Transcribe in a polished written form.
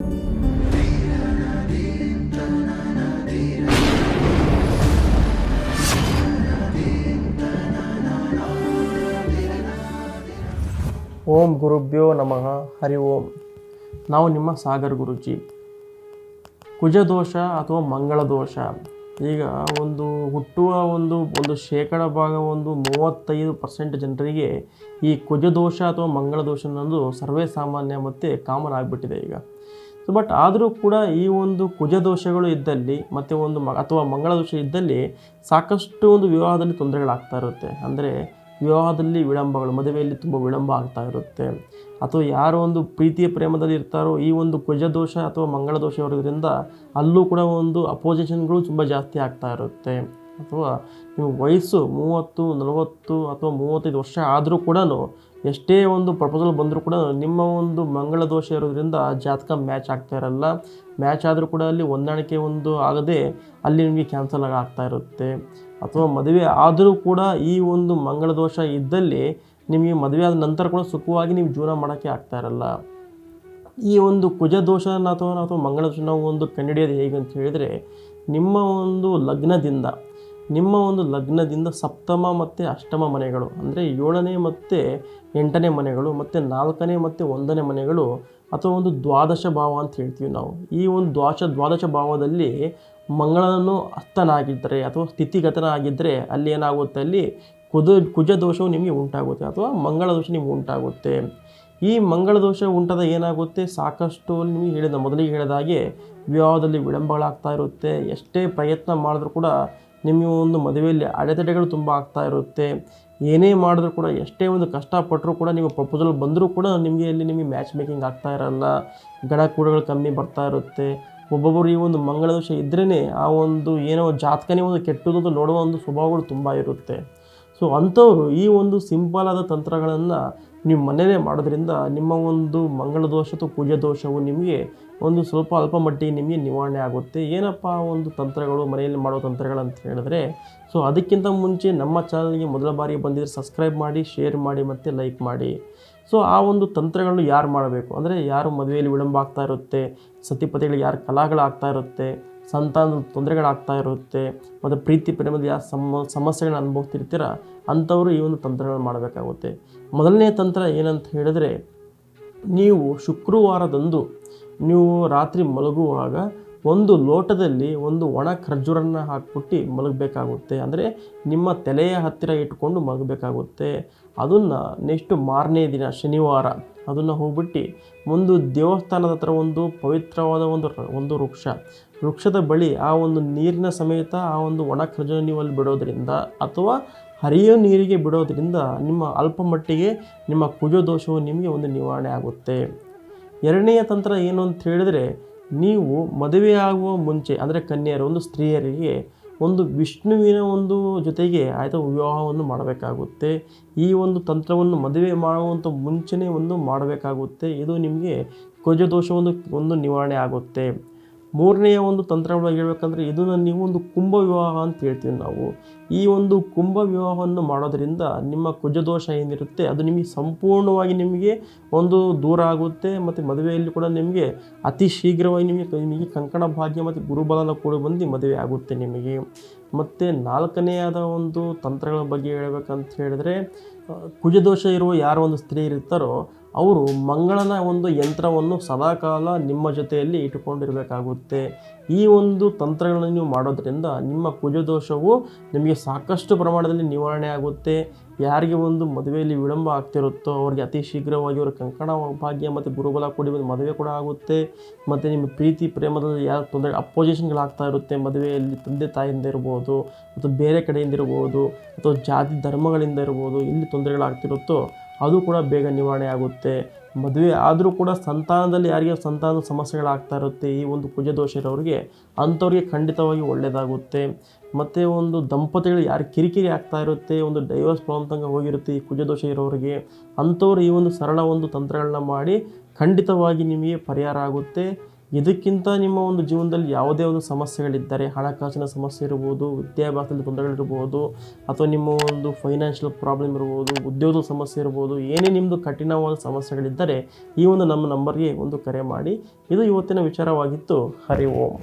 ಓಂ ಗುರುಭ್ಯೋ ನಮಃ. ಹರಿ ಓಂ. ನಾವು ನಿಮ್ಮ ಸಾಗರ್ ಗುರುಜಿ. ಕುಜದೋಷ ಅಥವಾ ಮಂಗಳ ದೋಷ, ಈಗ ಹುಟ್ಟುವ ಶೇಕಡ ಭಾಗ 35% ಜನರಿಗೆ ಈ ಕುಜದೋಷ ಅಥವಾ ಮಂಗಳ ದೋಷ ಅನ್ನೋದು ಸರ್ವೇ ಸಾಮಾನ್ಯ ಮತ್ತು ಕಾಮನ್ ಆಗಿಬಿಟ್ಟಿದೆ ಈಗ. ಬಟ್ ಆದರೂ ಕೂಡ ಈ ಕುಜದೋಷಗಳು ಇದ್ದಲ್ಲಿ ಮತ್ತು ಅಥವಾ ಮಂಗಳ ದೋಷ ಇದ್ದಲ್ಲಿ ಸಾಕಷ್ಟು ವಿವಾಹದಲ್ಲಿ ತೊಂದರೆಗಳಾಗ್ತಾ ಇರುತ್ತೆ. ಅಂದರೆ ವಿವಾಹದಲ್ಲಿ ವಿಳಂಬಗಳು, ಮದುವೆಯಲ್ಲಿ ತುಂಬ ವಿಳಂಬ ಆಗ್ತಾ ಇರುತ್ತೆ. ಅಥವಾ ಯಾರೋ ಪ್ರೀತಿಯ ಪ್ರೇಮದಲ್ಲಿ ಇರ್ತಾರೋ ಈ ಕುಜದೋಷ ಅಥವಾ ಮಂಗಳ ದೋಷ ಇರೋದ್ರಿಂದ ಅಲ್ಲೂ ಕೂಡ ಅಪೋಸಿಷನ್ಗಳು ತುಂಬ ಜಾಸ್ತಿ ಆಗ್ತಾ ಇರುತ್ತೆ. ಅಥವಾ ನಿಮ್ಮ ವಯಸ್ಸು 30, 40 ಅಥವಾ 35 ವರ್ಷ ಆದರೂ ಕೂಡ ಎಷ್ಟೇ ಪ್ರಪೋಸಲ್ ಬಂದರೂ ಕೂಡ ನಿಮ್ಮ ಮಂಗಳ ದೋಷ ಇರೋದ್ರಿಂದ ಜಾತಕ ಮ್ಯಾಚ್ ಆಗ್ತಾ ಇರಲ್ಲ. ಮ್ಯಾಚ್ ಆದರೂ ಕೂಡ ಅಲ್ಲಿ ಹೊಂದಾಣಿಕೆ ಆಗದೆ ಅಲ್ಲಿ ನಿಮಗೆ ಕ್ಯಾನ್ಸಲ್ ಆಗ್ತಾ ಇರುತ್ತೆ. ಅಥವಾ ಮದುವೆ ಆದರೂ ಕೂಡ ಈ ಮಂಗಳ ದೋಷ ಇದ್ದಲ್ಲಿ ನಿಮಗೆ ಮದುವೆ ಆದ ನಂತರ ಕೂಡ ಸುಖವಾಗಿ ನೀವು ಜೀವನ ಮಾಡೋಕ್ಕೆ ಆಗ್ತಾ ಇರಲ್ಲ. ಈ ಕುಜದೋಷನ ಅಥವಾ ಮಂಗಳ ದೋಷ ನಾವು ಕಂಡುಹಿಡಿಯೋದು ಹೇಗೆ ಅಂತ ಹೇಳಿದರೆ, ನಿಮ್ಮ ಲಗ್ನದಿಂದ ಸಪ್ತಮ ಮತ್ತು ಅಷ್ಟಮ ಮನೆಗಳು, ಅಂದರೆ 7ನೇ ಮತ್ತು 8ನೇ ಮನೆಗಳು ಮತ್ತು 4ನೇ ಮತ್ತು 1ನೇ ಮನೆಗಳು, ಅಥವಾ ದ್ವಾದಶ ಭಾವ ಅಂತ ಹೇಳ್ತೀವಿ ನಾವು. ಈ ದ್ವಾದಶ ಭಾವದಲ್ಲಿ ಮಂಗಳನು ಹಸ್ತನಾಗಿದ್ದರೆ ಅಥವಾ ಸ್ಥಿತಿಗತನ ಆಗಿದ್ದರೆ ಅಲ್ಲಿ ಏನಾಗುತ್ತೆ, ಅಲ್ಲಿ ಕುಜದೋಷವು ನಿಮಗೆ ಉಂಟಾಗುತ್ತೆ ಅಥವಾ ಮಂಗಳ ದೋಷ ನಿಮಗೆ ಉಂಟಾಗುತ್ತೆ. ಈ ಮಂಗಳ ದೋಷ ಉಂಟಾದ ಏನಾಗುತ್ತೆ, ಸಾಕಷ್ಟು ನಿಮಗೆ ಮೊದಲಿಗೆ ಹೇಳಿದಾಗೆ ವಿವಾಹದಲ್ಲಿ ವಿಳಂಬಗಳಾಗ್ತಾ ಇರುತ್ತೆ. ಎಷ್ಟೇ ಪ್ರಯತ್ನ ಮಾಡಿದ್ರೂ ಕೂಡ ನಿಮಗೆ ಮದುವೆಯಲ್ಲಿ ಅಡೆತಡೆಗಳು ತುಂಬ ಆಗ್ತಾ ಇರುತ್ತೆ. ಏನೇ ಮಾಡಿದ್ರೂ ಕೂಡ, ಎಷ್ಟೇ ಕಷ್ಟಪಟ್ಟರೂ ಕೂಡ, ನೀವು ಪ್ರಪೋಸಲ್ ಬಂದರೂ ಕೂಡ ನಿಮಗೆ ಮ್ಯಾಚ್ ಮೇಕಿಂಗ್ ಆಗ್ತಾ ಇರಲ್ಲ. ಗಡ ಕೂಡಗಳು ಕಮ್ಮಿ ಬರ್ತಾ ಇರುತ್ತೆ. ಒಬ್ಬೊಬ್ಬರು ಈ ಮಂಗಳ ದೋಷ ಇದ್ರೇ ಆ ಏನೋ ಜಾತಕನೇ ಕೆಟ್ಟದ್ದು ನೋಡುವ ಸ್ವಭಾವಗಳು ತುಂಬ ಇರುತ್ತೆ. ಸೊ ಅಂಥವರು ಈ ಸಿಂಪಲ್ ಆದ ತಂತ್ರಗಳನ್ನು ನೀವು ಮನೆಯಲ್ಲೇ ಮಾಡೋದ್ರಿಂದ ನಿಮ್ಮ ಮಂಗಳ ದೋಷ ಅಥವಾ ಕುಜದೋಷವು ನಿಮಗೆ ಸ್ವಲ್ಪ ಅಲ್ಪ ಮಟ್ಟಿಗೆ ನಿಮಗೆ ನಿವಾರಣೆ ಆಗುತ್ತೆ. ಏನಪ್ಪ ತಂತ್ರಗಳು, ಮನೆಯಲ್ಲಿ ಮಾಡೋ ತಂತ್ರಗಳು ಅಂತ ಹೇಳಿದ್ರೆ, ಸೊ ಅದಕ್ಕಿಂತ ಮುಂಚೆ ನಮ್ಮ ಚಾನಲ್ಗೆ ಮೊದಲ ಬಾರಿ ಬಂದಿದ್ದರೆ ಸಬ್ಸ್ಕ್ರೈಬ್ ಮಾಡಿ, ಶೇರ್ ಮಾಡಿ ಮತ್ತು ಲೈಕ್ ಮಾಡಿ. ಸೊ ಆ ತಂತ್ರಗಳನ್ನು ಯಾರು ಮಾಡಬೇಕು ಅಂದರೆ, ಯಾರು ಮದುವೆಯಲ್ಲಿ ವಿಳಂಬ ಆಗ್ತಾ ಇರುತ್ತೆ, ಸತಿಪತಿಗಳಿಗೆ ಯಾರು ಕಲಹಗಳಾಗ್ತಾ ಇರುತ್ತೆ, ಸಂತಾನದ ತೊಂದರೆಗಳಾಗ್ತಾ ಇರುತ್ತೆ, ಮತ್ತು ಪ್ರೀತಿ ಪ್ರೇಮದ ಯಾವ ಸಮಸ್ಯೆಗಳನ್ನ ಅನುಭವಿಸ್ತಿರ್ತೀರ ಅಂಥವರು ಈ ತಂತ್ರಗಳನ್ನು ಮಾಡಬೇಕಾಗುತ್ತೆ. ಮೊದಲನೇ ತಂತ್ರ ಏನಂತ ಹೇಳಿದ್ರೆ, ನೀವು ಶುಕ್ರವಾರದಂದು ನೀವು ರಾತ್ರಿ ಮಲಗುವಾಗ ಲೋಟದಲ್ಲಿ ಒಣ ಖರ್ಜೂರನ್ನು ಹಾಕ್ಬಿಟ್ಟು ಮಲಗಬೇಕಾಗುತ್ತೆ. ಅಂದರೆ ನಿಮ್ಮ ತಲೆಯ ಹತ್ತಿರ ಇಟ್ಕೊಂಡು ಮಲಗಬೇಕಾಗುತ್ತೆ. ಅದನ್ನು ನೆಕ್ಸ್ಟ್ ಮಾರನೇ ದಿನ ಶನಿವಾರ ಅದನ್ನು ಹೋಗ್ಬಿಟ್ಟು ದೇವಸ್ಥಾನದ ಹತ್ರ ಪವಿತ್ರವಾದ ವೃಕ್ಷದ ಬಳಿ ಆ ನೀರಿನ ಸಮೇತ ಆ ಒಣ ಖರ್ಜೂರ ನೀವು ಅಲ್ಲಿ ಬಿಡೋದ್ರಿಂದ ಅಥವಾ ಹರಿಯೋ ನೀರಿಗೆ ಬಿಡೋದ್ರಿಂದ ನಿಮ್ಮ ಅಲ್ಪ ಮಟ್ಟಿಗೆ ನಿಮ್ಮ ಕುಜದೋಷವು ನಿಮಗೆ ನಿವಾರಣೆ ಆಗುತ್ತೆ. ಎರಡನೆಯ ತಂತ್ರ ಏನು ಅಂತ ಹೇಳಿದರೆ, ನೀವು ಮದುವೆಯಾಗುವ ಮುಂಚೆ ಅಂದರೆ ಕನ್ಯೆಯರು ಸ್ತ್ರೀಯರಿಗೆ ವಿಷ್ಣುವಿನ ಜೊತೆಗೆ ವಿವಾಹವನ್ನು ಮಾಡಬೇಕಾಗುತ್ತೆ. ಈ ತಂತ್ರವನ್ನು ಮದುವೆ ಮಾಡುವಂಥ ಮುಂಚೆನೇ ಮಾಡಬೇಕಾಗುತ್ತೆ. ಇದು ನಿಮಗೆ ಕುಜದೋಷ ನಿವಾರಣೆ ಆಗುತ್ತೆ. ಮೂರನೆಯ ತಂತ್ರವಾಗಿ ಹೇಳ್ಬೇಕಂದ್ರೆ, ಇದನ್ನು ನೀವು ಕುಂಭ ವಿವಾಹ ಅಂತ ಹೇಳ್ತೀವಿ ನಾವು. ಈ ಕುಂಭ ವಿವಾಹವನ್ನು ಮಾಡೋದರಿಂದ ನಿಮ್ಮ ಕುಜದೋಷ ಏನಿರುತ್ತೆ ಅದು ನಿಮಗೆ ಸಂಪೂರ್ಣವಾಗಿ ನಿಮಗೆ ದೂರ ಆಗುತ್ತೆ. ಮತ್ತು ಮದುವೆಯಲ್ಲಿ ಕೂಡ ನಿಮಗೆ ಅತಿ ಶೀಘ್ರವಾಗಿ ನಿಮಗೆ ಕಂಕಣ ಭಾಗ್ಯ ಮತ್ತು ಗುರುಬಲನ ಕೂಡ ಬಂದು ಮದುವೆ ಆಗುತ್ತೆ ನಿಮಗೆ. ಮತ್ತು ನಾಲ್ಕನೆಯಾದ ತಂತ್ರಗಳ ಬಗ್ಗೆ ಹೇಳ್ಬೇಕಂತ ಹೇಳಿದ್ರೆ, ಕುಜದೋಷ ಇರುವ ಯಾರು ಸ್ತ್ರೀ ಇರ್ತಾರೋ ಅವರು ಮಂಗಳನ ಯಂತ್ರವನ್ನು ಸದಾಕಾಲ ನಿಮ್ಮ ಜೊತೆಯಲ್ಲಿ ಇಟ್ಟುಕೊಂಡಿರಬೇಕಾಗುತ್ತೆ. ಈ ತಂತ್ರಗಳನ್ನು ನೀವು ಮಾಡೋದ್ರಿಂದ ನಿಮ್ಮ ಕುಜದೋಷವು ನಿಮಗೆ ಸಾಕಷ್ಟು ಪ್ರಮಾಣದಲ್ಲಿ ನಿವಾರಣೆ ಆಗುತ್ತೆ. ಯಾರಿಗೆ ಮದುವೆಯಲ್ಲಿ ವಿಳಂಬ ಆಗ್ತಿರುತ್ತೋ ಅವ್ರಿಗೆ ಅತಿ ಶೀಘ್ರವಾಗಿ ಅವರ ಕಂಕಣ ಭಾಗ್ಯ ಮತ್ತು ಗುರುಬಲ ಕೂಡಿ ಮದುವೆ ಕೂಡ ಆಗುತ್ತೆ. ಮತ್ತು ನಿಮ್ಮ ಪ್ರೀತಿ ಪ್ರೇಮದಲ್ಲಿ ಯಾವ ತೊಂದರೆ ಅಪೋಸಿಷನ್ಗಳಾಗ್ತಾ ಇರುತ್ತೆ, ಮದುವೆಯಲ್ಲಿ ತಂದೆ ತಾಯಿಯಿಂದ ಇರ್ಬೋದು ಅಥವಾ ಬೇರೆ ಕಡೆಯಿಂದ ಇರ್ಬೋದು ಅಥವಾ ಜಾತಿ ಧರ್ಮಗಳಿಂದ ಇರ್ಬೋದು, ಇಲ್ಲಿ ತೊಂದರೆಗಳಾಗ್ತಿರುತ್ತೋ ಅದು ಕೂಡ ಬೇಗ ನಿವಾರಣೆ ಆಗುತ್ತೆ. ಮದುವೆ ಆದರೂ ಕೂಡ ಸಂತಾನದಲ್ಲಿ ಯಾರಿಗೆ ಸಂತಾನದ ಸಮಸ್ಯೆಗಳಾಗ್ತಾ ಇರುತ್ತೆ ಈ ಕುಜದೋಷ ಇರೋರಿಗೆ, ಅಂಥವ್ರಿಗೆ ಖಂಡಿತವಾಗಿ ಒಳ್ಳೆಯದಾಗುತ್ತೆ. ಮತ್ತು ದಂಪತಿಗಳು ಯಾರು ಕಿರಿಕಿರಿ ಆಗ್ತಾ ಇರುತ್ತೆ, ಡೈವರ್ಸ್ ಪ್ರಾಬ್ಲಮ್ ತನಕ ಹೋಗಿರುತ್ತೆ ಈ ಕುಜದೋಷ ಇರೋರಿಗೆ, ಅಂಥವ್ರು ಈ ಸರಳ ತಂತ್ರಗಳನ್ನ ಮಾಡಿ ಖಂಡಿತವಾಗಿ ನಿಮಗೆ ಪರಿಹಾರ ಆಗುತ್ತೆ. ಇದಕ್ಕಿಂತ ನಿಮ್ಮ ಒಂದು ಜೀವನದಲ್ಲಿ ಯಾವುದೇ ಒಂದು ಸಮಸ್ಯೆಗಳಿದ್ದರೆ, ಹಣಕಾಸಿನ ಸಮಸ್ಯೆ ಇರ್ಬೋದು, ವಿದ್ಯಾಭ್ಯಾಸದಲ್ಲಿ ತೊಂದರೆಗಳಿರ್ಬೋದು, ಅಥವಾ ನಿಮ್ಮ ಒಂದು ಫೈನಾನ್ಷಿಯಲ್ ಪ್ರಾಬ್ಲಮ್ ಇರ್ಬೋದು, ಉದ್ಯೋಗದ ಸಮಸ್ಯೆ ಇರ್ಬೋದು, ಏನೇ ನಿಮ್ಮದು ಕಠಿಣವಾದ ಸಮಸ್ಯೆಗಳಿದ್ದರೆ ಈ ಒಂದು ನಮ್ಮ ನಂಬರ್ಗೆ ಒಂದು ಕರೆ ಮಾಡಿ. ಇದು ಇವತ್ತಿನ ವಿಚಾರವಾಗಿತ್ತು. ಹರಿ ಓಂ.